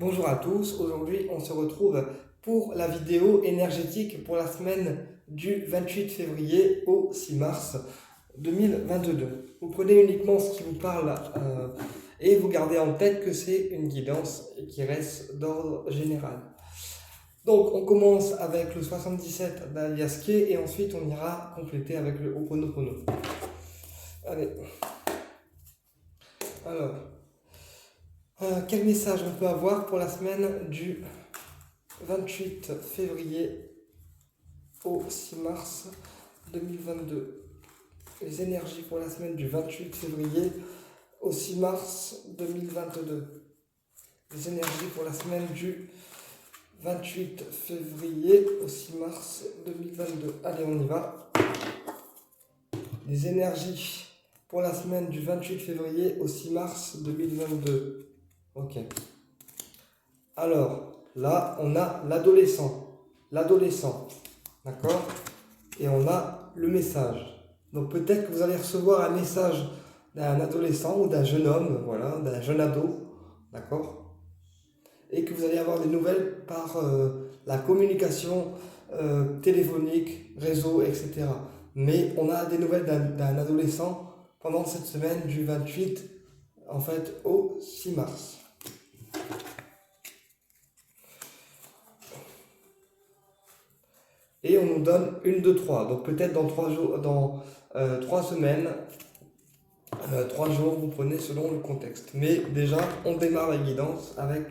Bonjour à tous, aujourd'hui on se retrouve pour la vidéo énergétique pour la semaine du 28 février au 6 mars 2022. Vous prenez uniquement ce qui vous parle et vous gardez en tête que c'est une guidance qui reste d'ordre général. Donc on commence avec le 77 d'Alias Kay et ensuite on ira compléter avec le Ho'oponopono. Allez. Alors. Quel message on peut avoir pour la semaine du 28 février au 6 mars 2022? Les énergies pour la semaine du 28 février au 6 mars 2022. Les énergies pour la semaine du 28 février au 6 mars 2022. Allez, on y va. Les énergies pour la semaine du 28 février au 6 mars 2022. Ok. Alors, là, on a l'adolescent, d'accord? Et on a le message. Donc peut-être que vous allez recevoir un message d'un adolescent ou d'un jeune homme, voilà, d'un jeune ado, d'accord? Et que vous allez avoir des nouvelles par la communication téléphonique, réseau, etc. Mais on a des nouvelles d'un adolescent pendant cette semaine du 28, en fait, au 6 mars. Et on nous donne 1, 2, 3. Donc peut-être dans 3 jours, dans 3 semaines, 3 jours, vous prenez selon le contexte. Mais déjà, on démarre la guidance avec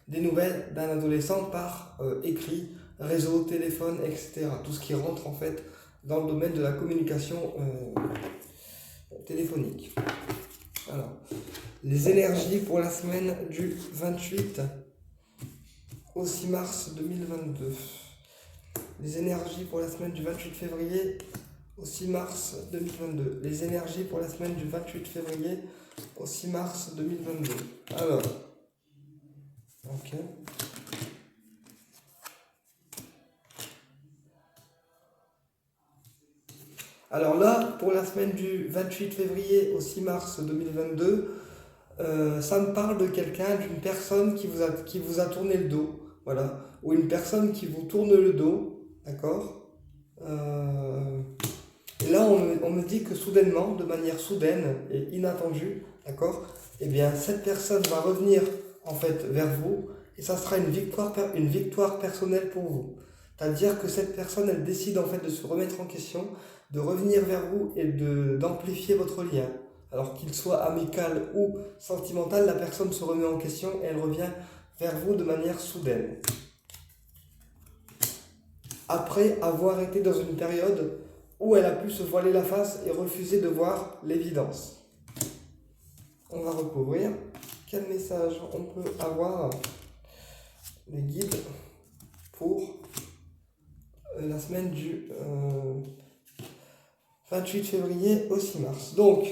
des nouvelles d'un adolescent par écrit, réseau, téléphone, etc. Tout ce qui rentre en fait dans le domaine de la communication téléphonique. Alors, les énergies pour la semaine du 28 au 6 mars 2022. Les énergies pour la semaine du 28 février au 6 mars 2022. Les énergies pour la semaine du 28 février au 6 mars 2022. Alors, ok. Alors là, pour la semaine du 28 février au 6 mars 2022, ça me parle de quelqu'un, d'une personne qui vous a tourné le dos, voilà, ou une personne qui vous tourne le dos, d'accord. Et là, on me dit que soudainement, de manière soudaine et inattendue, d'accord, eh bien, cette personne va revenir en fait vers vous et ça sera une victoire personnelle pour vous. C'est-à-dire que cette personne, elle décide en fait de se remettre en question, de revenir vers vous et d'amplifier votre lien. Alors qu'il soit amical ou sentimental, la personne se remet en question et elle revient vers vous de manière soudaine. Après avoir été dans une période où elle a pu se voiler la face et refuser de voir l'évidence. On va recouvrir. Quel message on peut avoir les guides pour la semaine du 28 février au 6 mars. Donc,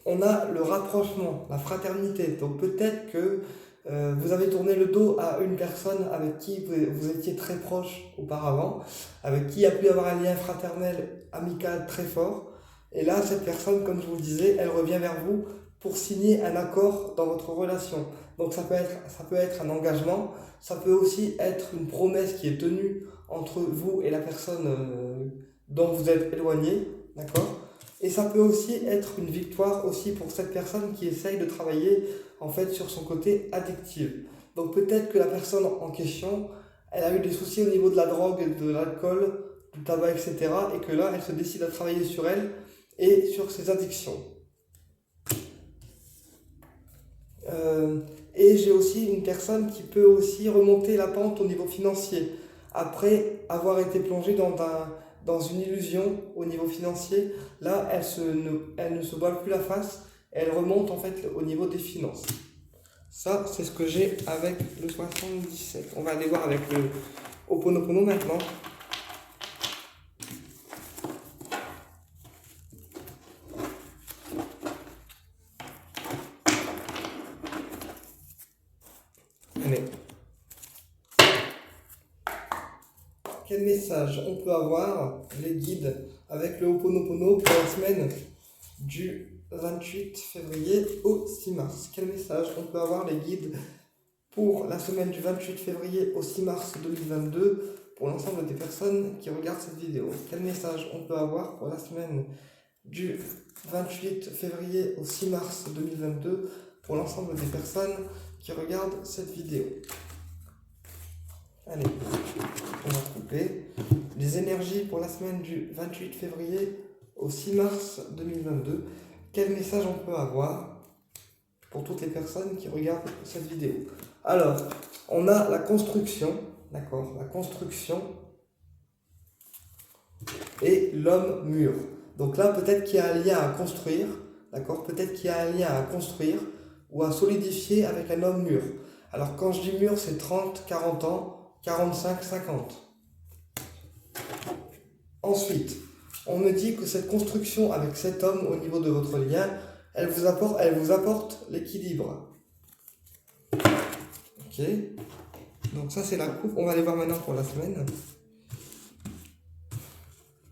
on a le rapprochement, la fraternité. Donc peut-être que vous avez tourné le dos à une personne avec qui vous étiez très proche auparavant, avec qui il y a pu avoir un lien fraternel, amical très fort. Et là, cette personne, comme je vous le disais, elle revient vers vous pour signer un accord dans votre relation. Donc ça peut être un engagement, ça peut aussi être une promesse qui est tenue entre vous et la personne dont vous êtes éloigné, d'accord ? Et ça peut aussi être une victoire aussi pour cette personne qui essaye de travailler en fait sur son côté addictif. Donc peut-être que la personne en question, elle a eu des soucis au niveau de la drogue, de l'alcool, du tabac, etc. Et que là, elle se décide à travailler sur elle et sur ses addictions. Et j'ai aussi une personne qui peut aussi remonter la pente au niveau financier. Après avoir été plongée dans une illusion au niveau financier, là, elle ne se voile plus la face, elle remonte en fait au niveau des finances. Ça, c'est ce que j'ai avec le 77. On va aller voir avec le Ho'oponopono maintenant. Allez. Quel message on peut avoir, les guides, avec le Ho'oponopono pour la semaine du 28 février au 6 mars? Quel message on peut avoir, les guides, pour la semaine du 28 février au 6 mars 2022 pour l'ensemble des personnes qui regardent cette vidéo. Quel message on peut avoir pour la semaine du 28 février au 6 mars 2022 pour l'ensemble des personnes qui regardent cette vidéo? Allez, on va couper. Les énergies pour la semaine du 28 février au 6 mars 2022. Quel message on peut avoir pour toutes les personnes qui regardent cette vidéo? Alors, on a la construction, d'accord, la construction et l'homme mûr. Donc là, peut-être qu'il y a un lien à construire, d'accord, peut-être qu'il y a un lien à construire ou à solidifier avec un homme mûr. Alors quand je dis mûr, c'est 30, 40 ans, 45, 50. Ensuite, on me dit que cette construction avec cet homme au niveau de votre lien, elle vous apporte l'équilibre. Ok. Donc ça c'est la coupe. On va aller voir maintenant pour la semaine.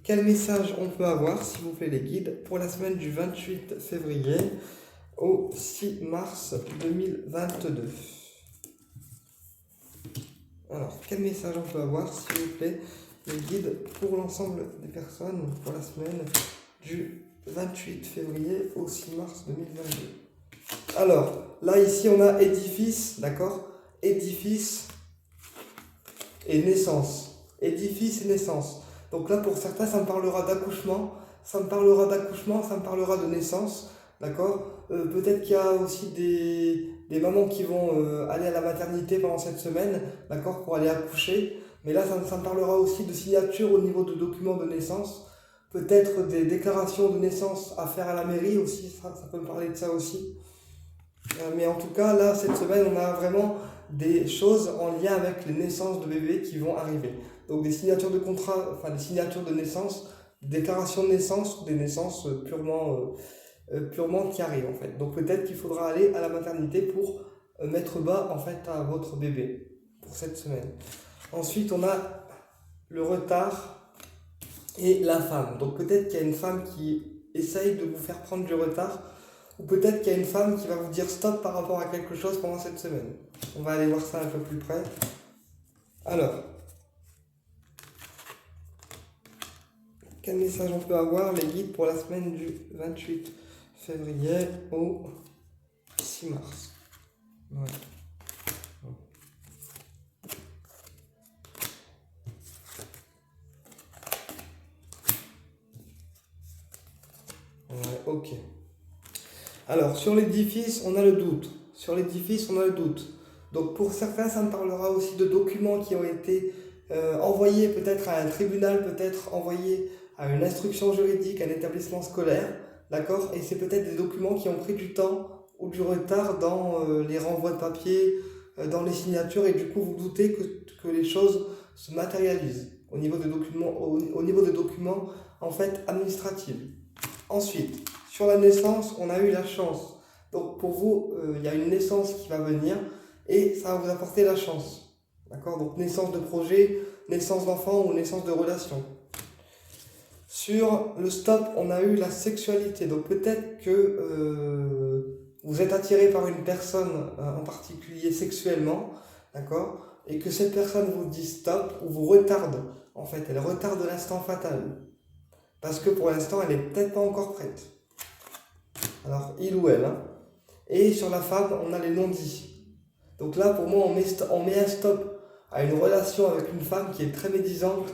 Quel message on peut avoir, s'il vous plaît les guides, pour la semaine du 28 février au 6 mars 2022? Alors, quel message on peut avoir, s'il vous plaît, les guides, pour l'ensemble des personnes pour la semaine du 28 février au 6 mars 2022? Alors, là, ici, on a édifice, d'accord? Édifice et naissance. Édifice et naissance. Donc là, pour certains, ça me parlera d'accouchement, ça me parlera de naissance, d'accord? Peut-être qu'il y a aussi des mamans qui vont aller à la maternité pendant cette semaine, d'accord, pour aller accoucher. Mais là, ça me parlera aussi de signature au niveau de documents de naissance. Peut-être des déclarations de naissance à faire à la mairie aussi, ça peut me parler de ça aussi. Mais en tout cas, là, cette semaine, on a vraiment des choses en lien avec les naissances de bébés qui vont arriver. Donc des signatures de contrat, enfin des signatures de naissance, déclarations de naissance, des naissances purement qui arrivent en fait. Donc peut-être qu'il faudra aller à la maternité pour mettre bas en fait à votre bébé pour cette semaine. Ensuite, on a le retard et la femme. Donc peut-être qu'il y a une femme qui essaye de vous faire prendre du retard, ou peut-être qu'il y a une femme qui va vous dire stop par rapport à quelque chose pendant cette semaine. On va aller voir ça un peu plus près. Alors, quel message on peut avoir, les guides, pour la semaine du 28 février au 6 mars? Ouais. Ouais, ok. Alors, sur l'édifice, on a le doute. Donc, pour certains, ça me parlera aussi de documents qui ont été envoyés peut-être à un tribunal, peut-être envoyés à une instruction juridique, à un établissement scolaire, d'accord? Et c'est peut-être des documents qui ont pris du temps ou du retard dans les renvois de papier, dans les signatures, et du coup, vous doutez que les choses se matérialisent au niveau des documents, au niveau des documents en fait administratifs. Ensuite, sur la naissance, on a eu la chance. Donc pour vous, il y a une naissance qui va venir et ça va vous apporter la chance. D'accord? Donc naissance de projet, naissance d'enfant ou naissance de relation. Sur le stop, on a eu la sexualité. Donc peut-être que vous êtes attiré par une personne en particulier sexuellement, d'accord? Et que cette personne vous dit stop ou vous retarde. En fait, elle retarde l'instant fatal. Parce que pour l'instant, elle n'est peut-être pas encore prête. Alors, il ou elle. Hein. Et sur la femme, on a les non-dits. Donc là, pour moi, on met un stop à une relation avec une femme qui est très médisante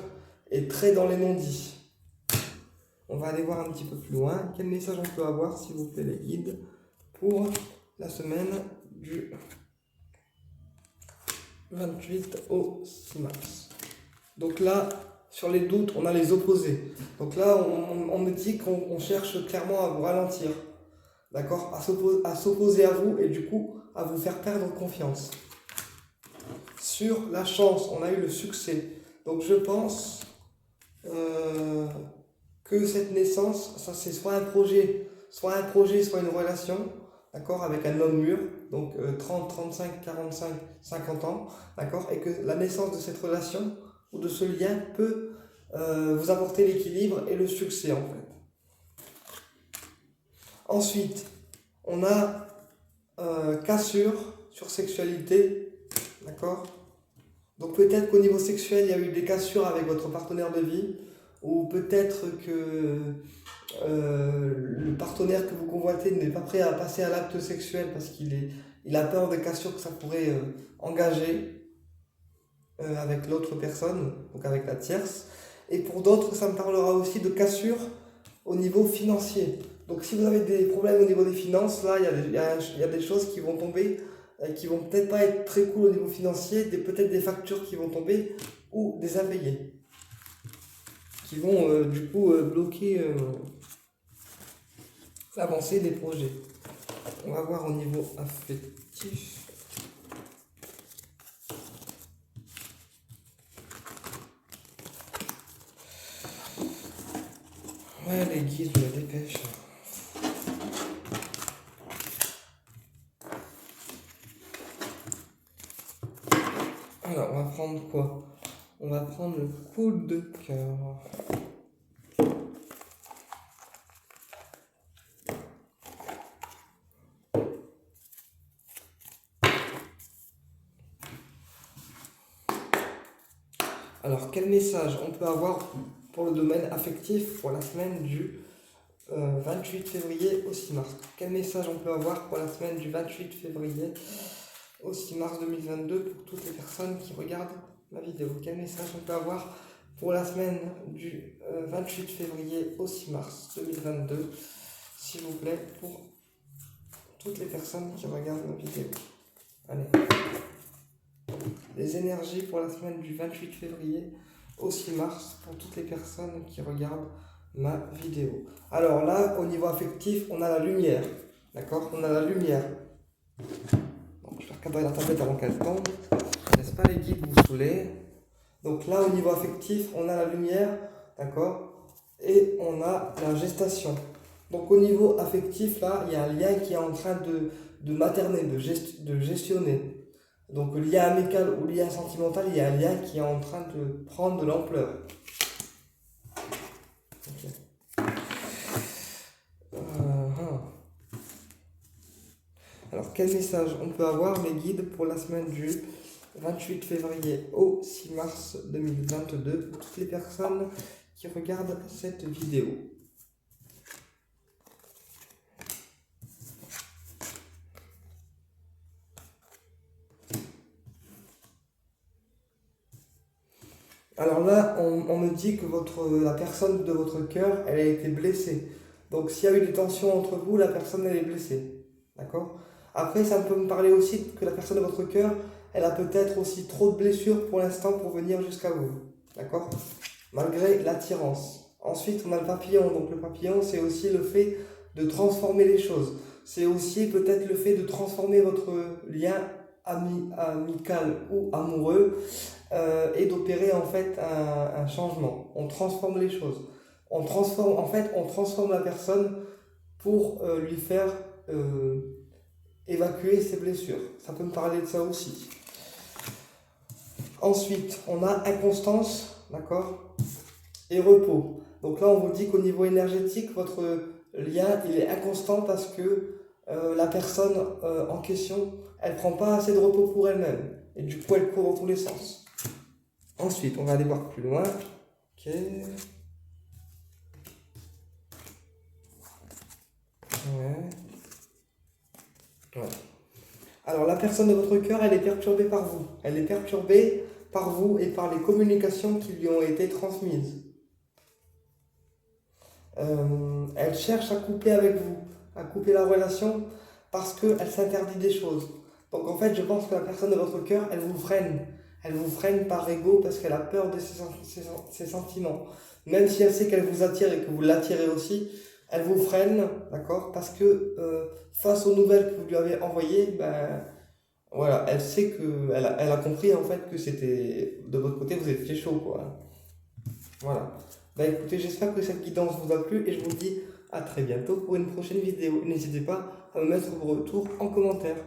et très dans les non-dits. On va aller voir un petit peu plus loin. Quel message on peut avoir, s'il vous plaît, les guides, pour la semaine du 28 au 6 mars. Donc là, sur les doutes, on a les opposés. Donc là, on me dit qu'on cherche clairement à vous ralentir, d'accord, à s'opposer à vous et du coup à vous faire perdre confiance. Sur la chance, on a eu le succès. Donc je pense que cette naissance, ça c'est soit un projet, soit une relation, d'accord, avec un homme mûr, donc 30, 35, 45, 50 ans, d'accord, et que la naissance de cette relation ou de ce lien peut vous apporter l'équilibre et le succès en fait. Ensuite, on a cassure sur sexualité D'accord? Donc peut-être qu'au niveau sexuel, il y a eu des cassures avec votre partenaire de vie, ou peut-être que le partenaire que vous convoitez n'est pas prêt à passer à l'acte sexuel parce il a peur des cassures que ça pourrait engager avec l'autre personne, donc avec la tierce. Et pour d'autres, ça me parlera aussi de cassures au niveau financier. Donc si vous avez des problèmes au niveau des finances, là, il y a des choses qui vont tomber, qui vont peut-être pas être très cool au niveau financier, peut-être des factures qui vont tomber ou des impayés qui vont du coup bloquer l'avancée des projets. On va voir au niveau affectif. Ouais, les guides, je me dépêche. Alors, on va prendre quoi? On va prendre le coup de cœur. Alors, quel message on peut avoir pour le domaine affectif pour la semaine du 28 février au 6 mars? Quel message on peut avoir pour la semaine du 28 février au 6 mars 2022 pour toutes les personnes qui regardent ma vidéo? Quel message on peut avoir pour la semaine du 28 février au 6 mars 2022, s'il vous plaît, pour toutes les personnes qui regardent ma vidéo? Allez. Les énergies pour la semaine du 28 février au 6 mars pour toutes les personnes qui regardent ma vidéo. Alors là, au niveau affectif, on a la lumière. D'accord? On a la lumière. Donc, je vais recadrer la tablette avant qu'elle tombe. Je laisse pas les guides vous saouler. Donc là, au niveau affectif, on a la lumière. D'accord? Et on a la gestation. Donc au niveau affectif, là, il y a un lien qui est en train de materner, de gestionner. Donc lien amical ou lien sentimental, il y a un lien qui est en train de prendre de l'ampleur. Okay. Alors quel message on peut avoir, les guides, pour la semaine du 28 février au 6 mars 2022 pour toutes les personnes qui regardent cette vidéo? Alors là, on me dit que la personne de votre cœur, elle a été blessée. Donc s'il y a eu des tensions entre vous, la personne, elle est blessée. D'accord? Après, ça peut me parler aussi que la personne de votre cœur, elle a peut-être aussi trop de blessures pour l'instant pour venir jusqu'à vous. D'accord? Malgré l'attirance. Ensuite, on a le papillon. Donc le papillon, c'est aussi le fait de transformer les choses. C'est aussi peut-être le fait de transformer votre lien amical ou amoureux et d'opérer en fait un changement. On transforme les choses. On transforme la personne pour lui faire évacuer ses blessures. Ça peut me parler de ça aussi. Ensuite, on a inconstance, d'accord, et repos. Donc là, on vous dit qu'au niveau énergétique, votre lien, il est inconstant parce que la personne en question, elle prend pas assez de repos pour elle-même. Et du coup, elle court dans tous les sens. Ensuite, on va aller voir plus loin. Ok. Ouais. Alors, la personne de votre cœur, elle est perturbée par vous. Elle est perturbée par vous et par les communications qui lui ont été transmises. Elle cherche à couper avec vous, à couper la relation parce qu'elle s'interdit des choses. Donc en fait, je pense que la personne de votre cœur, elle vous freine. Elle vous freine par ego parce qu'elle a peur de ses sentiments. Même si elle sait qu'elle vous attire et que vous l'attirez aussi, elle vous freine, d'accord? Parce que face aux nouvelles que vous lui avez envoyées, ben voilà, elle sait que, elle a compris en fait que c'était de votre côté, vous étiez chaud, quoi. Voilà. Bah écoutez, j'espère que cette guidance vous a plu et je vous dis à très bientôt pour une prochaine vidéo. N'hésitez pas à me mettre vos retours en commentaire.